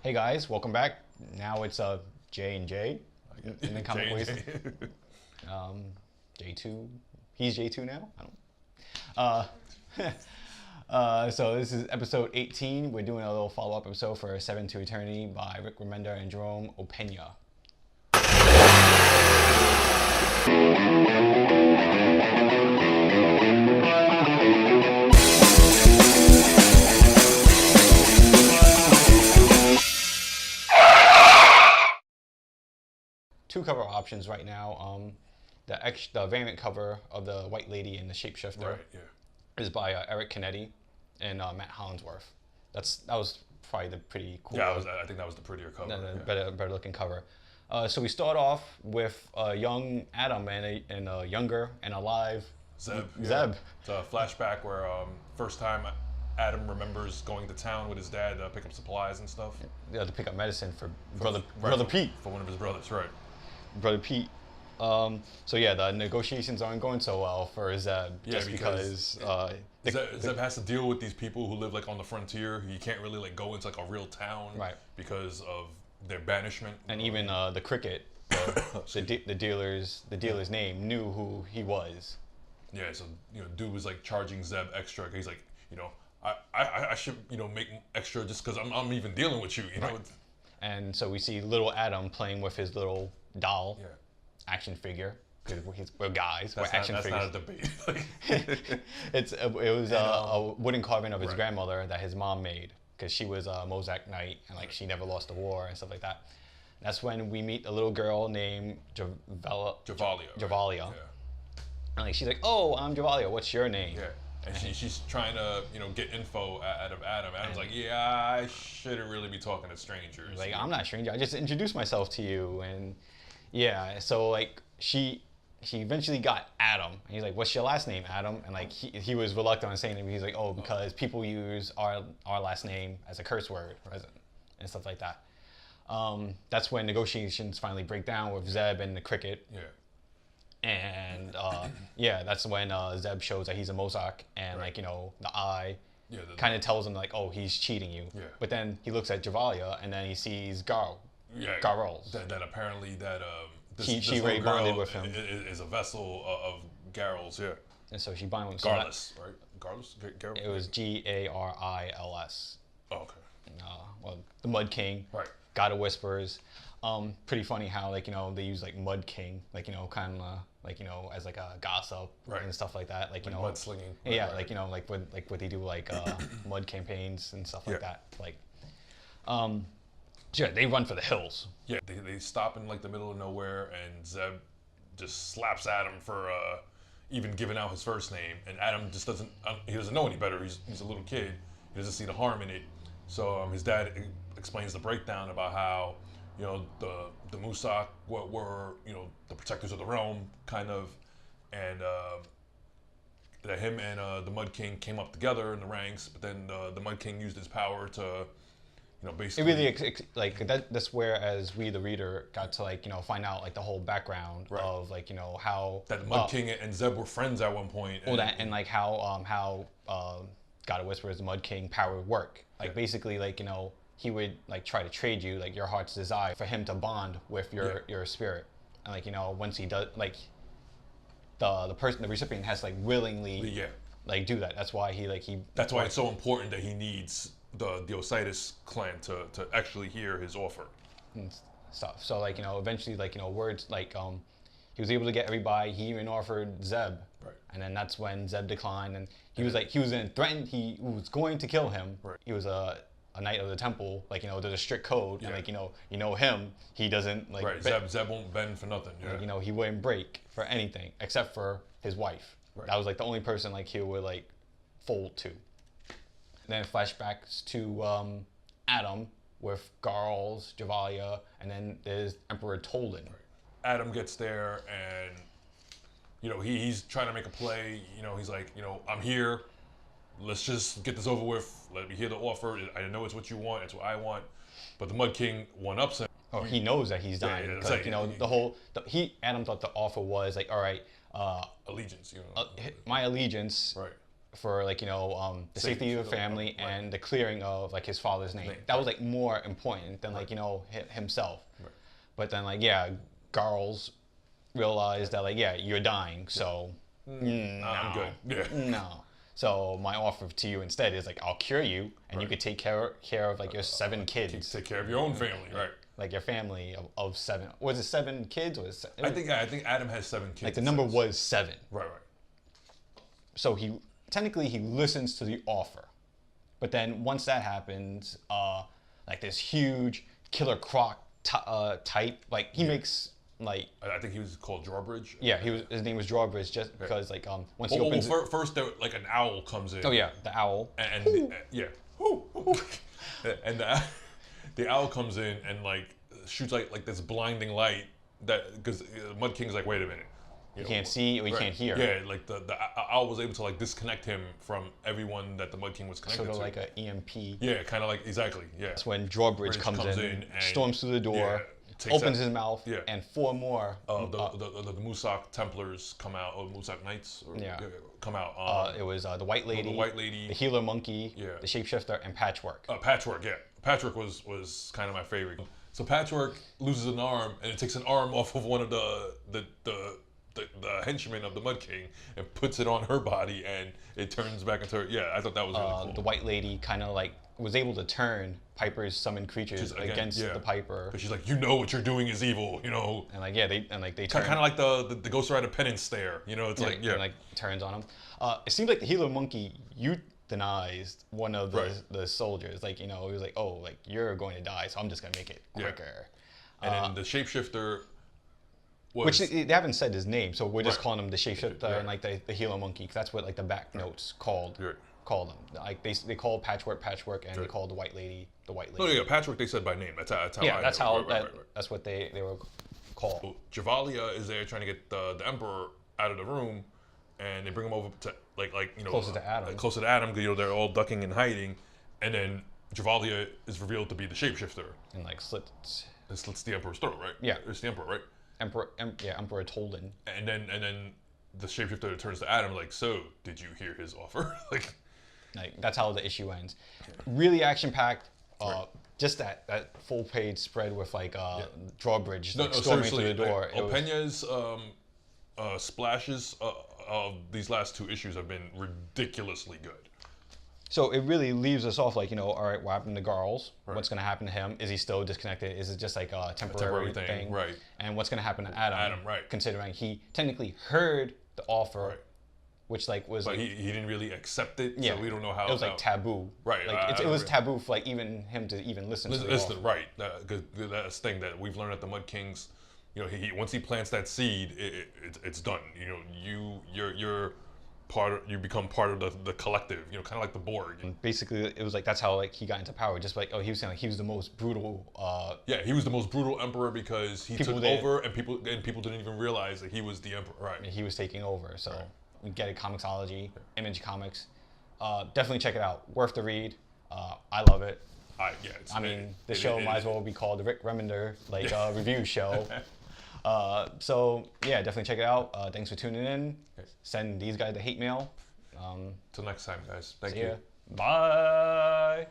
Hey guys, welcome back. Now it's J and J in the comic ways. J2. He's J2 now. I don't. So this is episode 18. We're doing a little follow-up episode for Seven to Eternity by Rick Remender and Jerome Opena. Two cover options right now. The variant cover of the White Lady and the Shapeshifter is by Eric Kennedy and Matt Hollingsworth. That was probably the pretty cool. Yeah, I think that was the prettier cover. Better looking cover. So we start off with a young Adam and a younger and alive Zeb. Zeb. It's a flashback where first time Adam remembers going to town with his dad to pick up supplies and stuff. Yeah, to pick up medicine for brother Pete. For one of his brothers, right. Brother Pete. So yeah, the negotiations aren't going so well for Zeb, just because Zeb has to deal with these people who live like on the frontier. He can't really like go into like a real town, right, because of their banishment. And even the cricket, the dealer's name knew who he was. Yeah, so dude was like charging Zeb extra. He's like, I should make extra just because I'm even dealing with you, Right. And so we see little Adam playing with his little doll, action figure. Because we're guys, we're action figures. That's not a debate. It was a wooden carving of his grandmother that his mom made, because she was a Mozak Knight and like she never lost a war and stuff like that. That's when we meet a little girl named Javalia. Right? Yeah. And like she's like, "Oh, I'm Javalia. What's your name?" Yeah. And she's trying to get info out of Adam. Adam's like, yeah, I shouldn't really be talking to strangers. Like, I'm not a stranger. I just introduced myself to you. And yeah, so like she eventually got Adam. And he's like, "What's your last name, Adam?" And like he was reluctant on saying it. He's like, "Oh, because people use our last name as a curse word and stuff like that." That's when negotiations finally break down with Zeb and the cricket. Yeah. And that's when Zeb shows that he's a Mozak, and like the eye kind of tells him like, "Oh, he's cheating you." Yeah. But then he looks at Javalia, and then he sees Garls. That apparently this she little bonded girl with him. Is a vessel of Garls. Yeah. And so she bonded with Garlis, right? Garlis. It was Garils. Oh, okay. The Mud King. Right. God of Whispers. Pretty funny how they use like Mud King, kind of as like a gossip and stuff like that, like mudslinging. Yeah, right. Like what they do like mud campaigns and stuff like that. Like, they run for the hills. Yeah, they stop in like the middle of nowhere, and Zeb just slaps Adam for even giving out his first name, and Adam just doesn't know any better. He's a little kid. He doesn't see the harm in it. So his dad explains the breakdown about how the Musak were the protectors of the realm, kind of, and that him and the Mud King came up together in the ranks, but then the Mud King used his power to basically. It really that's where, as we the reader got to find out like the whole background of how that the Mud King and Zeb were friends at one point. And like how God of Whispers, the Mud King power would work. Like basically he would like try to trade you like your heart's desire for him to bond with your spirit, and once he does, like the recipient has to like willingly like do that. That's why that's why it's so important that he needs the Osiris clan to actually hear his offer and stuff. So eventually words he was able to get everybody. He even offered Zeb, and then that's when Zeb declined, and he was threatened. He was going to kill him. He was a knight of the temple, there's a strict code, and him, he doesn't Zeb won't bend for nothing. He wouldn't break for anything except for his wife. That was the only person he would fold to. And then flashbacks to Adam with Garls, Javalia, and then there's Emperor Tolden. Adam gets there, and he's trying to make a play. He's like, I'm here. Let's just get this over with. Let me hear the offer. I know it's what you want. It's what I want. But the Mud King one-ups him. Oh, he knows that he's dying. Adam thought the offer was all right. Allegiance. My allegiance for like the safety of the family and the clearing of like his father's name. That was like more important than like himself. Right. But then like girls realized that like you're dying, so no, I'm good. Yeah. no. So my offer to you instead is like I'll cure you, and you could take care of like your 7 kids. Take care of your own family, right? Like your family of 7. Was it 7 kids? Or I think Adam has 7 kids. Like the number was 7. Right. So he technically listens to the offer, but then once that happens, like this huge Killer Croc type, like he makes like. I think he was called Drawbridge. Yeah, his name was Drawbridge just because like once he opens. First like an owl comes in. Oh yeah, the owl. And yeah. And the owl comes in and like shoots like this blinding light that because Mud King's like, wait a minute. You can't see or you can't hear. Yeah, like the owl was able to like disconnect him from everyone that the Mud King was connected to. Sort of like an EMP. Yeah, kind of like exactly. Yeah. That's when Drawbridge comes in and storms through the door, opens his mouth, and 4 more. The Musak Templars come out, or Musak Knights, come out. It was the White Lady, the Healer Monkey, the Shapeshifter, and Patchwork. Patchwork, yeah. Patchwork was kind of my favorite. So Patchwork loses an arm, and it takes an arm off of one of the henchmen of the Mud King and puts it on her body, and it turns back into her. Yeah, I thought that was really cool. The White Lady kind of like was able to turn Piper's summoned creatures against the Piper. Because she's like, what you're doing is evil, And like they turn. Kind of like the Ghost Rider penance stare, It's like and like turns on him. It seems like the Healer Monkey euthanized one of the soldiers. Like he was like, oh, like you're going to die, so I'm just gonna make it quicker. And then the Shapeshifter. Which they haven't said his name, so we're just calling him the Shapeshifter and like the Healer Monkey, because that's what like the back notes called them. Like they call Patchwork, and they call the White Lady the White Lady. Oh yeah, Patchwork they said by name. That's how. Yeah, that's what they were called. So Javalia is there trying to get the Emperor out of the room, and they bring him over to like closer to Adam. Closer to Adam, because they're all ducking and hiding, and then Javalia is revealed to be the Shapeshifter. And like slits the Emperor's throat, right? Yeah, it's the Emperor, right? Emperor Tolden. And then the Shapeshifter turns to Adam like, so did you hear his offer? like that's how the issue ends. Really action packed. Just that full page spread with like Drawbridge storming through the door. Opena's splashes of these last 2 issues have been ridiculously good. So it really leaves us off like, all right, what happened to Garls? Right. What's going to happen to him? Is he still disconnected? Is it just like a temporary thing? Right. And what's going to happen to Adam? Right. Considering he technically heard the offer, which like was but like... he didn't really accept it, so we don't know how... It was like taboo. Right. Like it was taboo for like even him to even listen to the offer. Right. That's the thing that we've learned at the Mud Kings. He once he plants that seed, it's done. You become part of the collective, kind of like the Borg. And basically, it was like that's how like he got into power. Just like he was saying, like he was the most brutal. He was the most brutal emperor because he took over, and people didn't even realize that he was the emperor. Right. He was taking over. So we get it, Comixology, Image Comics. Definitely check it out. Worth the read. I love it. The show might as well be called the Rick Remender review show. So yeah, definitely check it out. Thanks for tuning in. Send these guys the hate mail. Till next time, guys. Thank See you. ya. Bye.